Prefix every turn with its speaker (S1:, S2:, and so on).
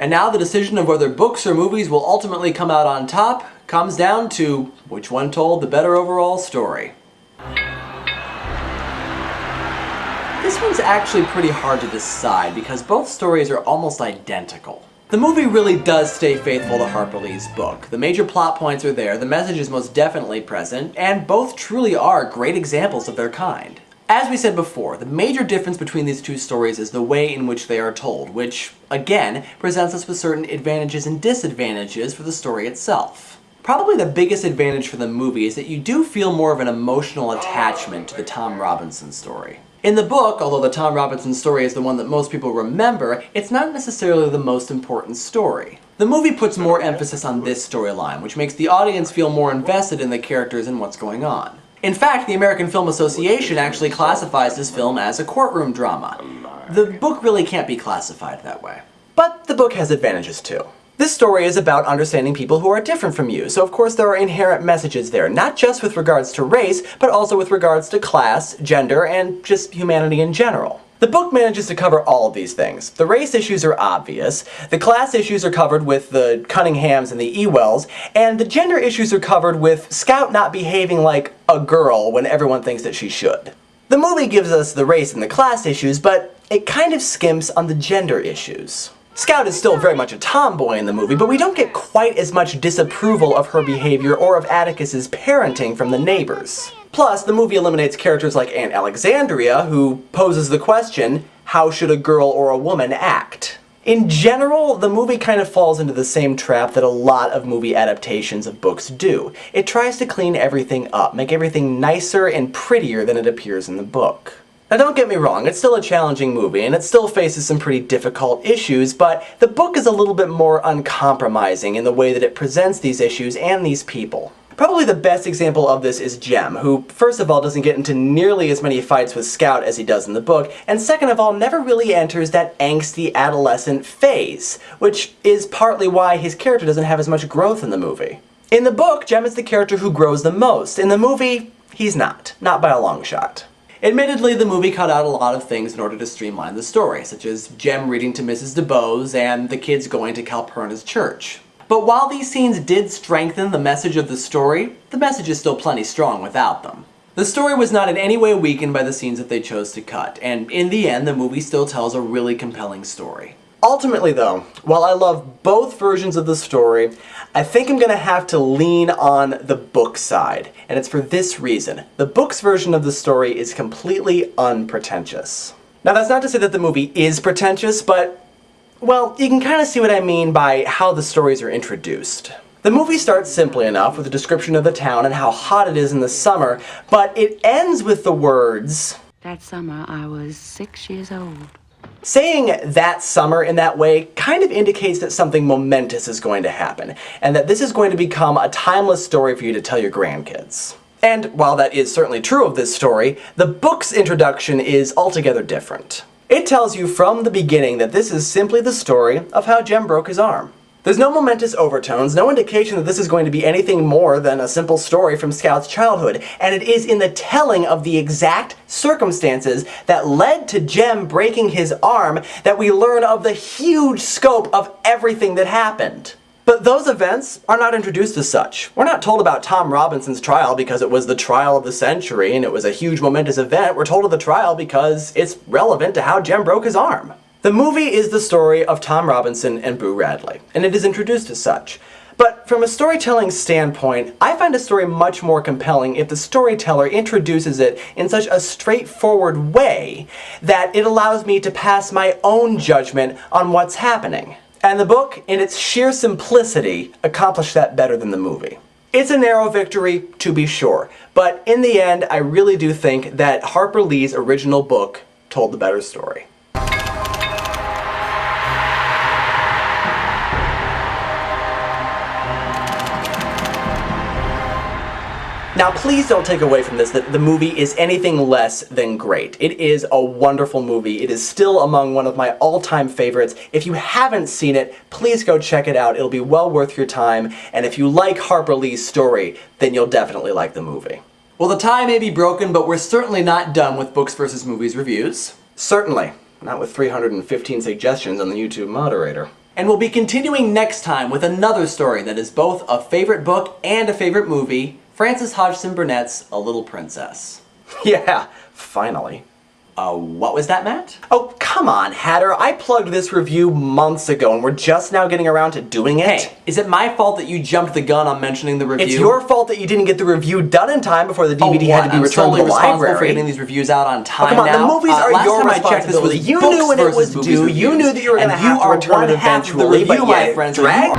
S1: And now the decision of whether books or movies will ultimately come out on top comes down to which one told the better overall story. This one's actually pretty hard to decide because both stories are almost identical. The movie really does stay faithful to Harper Lee's book. The major plot points are there, the message is most definitely present, and both truly are great examples of their kind. As we said before, the major difference between these two stories is the way in which they are told, which, again, presents us with certain advantages and disadvantages for the story itself. Probably the biggest advantage for the movie is that you do feel more of an emotional attachment to the Tom Robinson story. In the book, although the Tom Robinson story is the one that most people remember, it's not necessarily the most important story. The movie puts more emphasis on this storyline, which makes the audience feel more invested in the characters and what's going on. In fact, the American Film Association actually classifies this film as a courtroom drama. The book really can't be classified that way. But the book has advantages too. This story is about understanding people who are different from you, so of course there are inherent messages there, not just with regards to race, but also with regards to class, gender, and just humanity in general. The book manages to cover all of these things. The race issues are obvious, the class issues are covered with the Cunninghams and the Ewells, and the gender issues are covered with Scout not behaving like a girl when everyone thinks that she should. The movie gives us the race and the class issues, but it kind of skimps on the gender issues. Scout is still very much a tomboy in the movie, but we don't get quite as much disapproval of her behavior or of Atticus's parenting from the neighbors. Plus, the movie eliminates characters like Aunt Alexandria, who poses the question, how should a girl or a woman act? In general, the movie kind of falls into the same trap that a lot of movie adaptations of books do. It tries to clean everything up, make everything nicer and prettier than it appears in the book. Now don't get me wrong, it's still a challenging movie, and it still faces some pretty difficult issues, but the book is a little bit more uncompromising in the way that it presents these issues and these people. Probably the best example of this is Jem, who first of all doesn't get into nearly as many fights with Scout as he does in the book, and second of all never really enters that angsty adolescent phase, which is partly why his character doesn't have as much growth in the movie. In the book, Jem is the character who grows the most. In the movie, he's not by a long shot. Admittedly, the movie cut out a lot of things in order to streamline the story, such as Jem reading to Mrs. DeBose and the kids going to Calpurna's church. But while these scenes did strengthen the message of the story, the message is still plenty strong without them. The story was not in any way weakened by the scenes that they chose to cut, and in the end, the movie still tells a really compelling story. Ultimately though, while I love both versions of the story, I think I'm gonna have to lean on the book side, and it's for this reason. The book's version of the story is completely unpretentious. Now that's not to say that the movie is pretentious, but, well, you can kind of see what I mean by how the stories are introduced. The movie starts simply enough with a description of the town and how hot it is in the summer, but it ends with the words,
S2: "That summer I was 6 years old."
S1: Saying that summer in that way kind of indicates that something momentous is going to happen, and that this is going to become a timeless story for you to tell your grandkids. And while that is certainly true of this story, the book's introduction is altogether different. It tells you from the beginning that this is simply the story of how Jem broke his arm. There's no momentous overtones, no indication that this is going to be anything more than a simple story from Scout's childhood, and it is in the telling of the exact circumstances that led to Jem breaking his arm that we learn of the huge scope of everything that happened. But those events are not introduced as such. We're not told about Tom Robinson's trial because it was the trial of the century and it was a huge momentous event. We're told of the trial because it's relevant to how Jem broke his arm. The movie is the story of Tom Robinson and Boo Radley, and it is introduced as such. But from a storytelling standpoint, I find a story much more compelling if the storyteller introduces it in such a straightforward way that it allows me to pass my own judgment on what's happening. And the book, in its sheer simplicity, accomplished that better than the movie. It's a narrow victory, to be sure, but in the end, I really do think that Harper Lee's original book told the better story. Now please don't take away from this that the movie is anything less than great. It is a wonderful movie. It is still among one of my all-time favorites. If you haven't seen it, please go check it out. It'll be well worth your time, and if you like Harper Lee's story, then you'll definitely like the movie. Well, the tie may be broken, but we're certainly not done with Books vs. Movies reviews. Certainly. Not with 315 suggestions on the YouTube moderator. And we'll be continuing next time with another story that is both a favorite book and a favorite movie, Frances Hodgson Burnett's A Little Princess.
S3: Yeah, finally.
S1: What was that, Matt?
S3: Oh, come on, Hatter. I plugged this review months ago and we're just now getting around to doing it.
S1: Hey, is it my fault that you jumped the gun on mentioning the review?
S3: It's your fault that you didn't get the review done in time before the DVD had to be
S1: I'm
S3: returned
S1: solely
S3: to the
S1: responsible
S3: library.
S1: for getting these reviews out on time.
S3: Oh, come on,
S1: now.
S3: the movies are
S1: last
S3: your
S1: time I checked, this was
S3: responsibility. You
S1: books
S3: knew when it
S1: versus
S3: was
S1: movies
S3: due.
S1: reviews.
S3: You knew that you were going to
S1: And
S3: have to return it
S1: you are one half of the
S3: eventually,
S1: review,
S3: but
S1: my
S3: you
S1: friends.
S3: dragged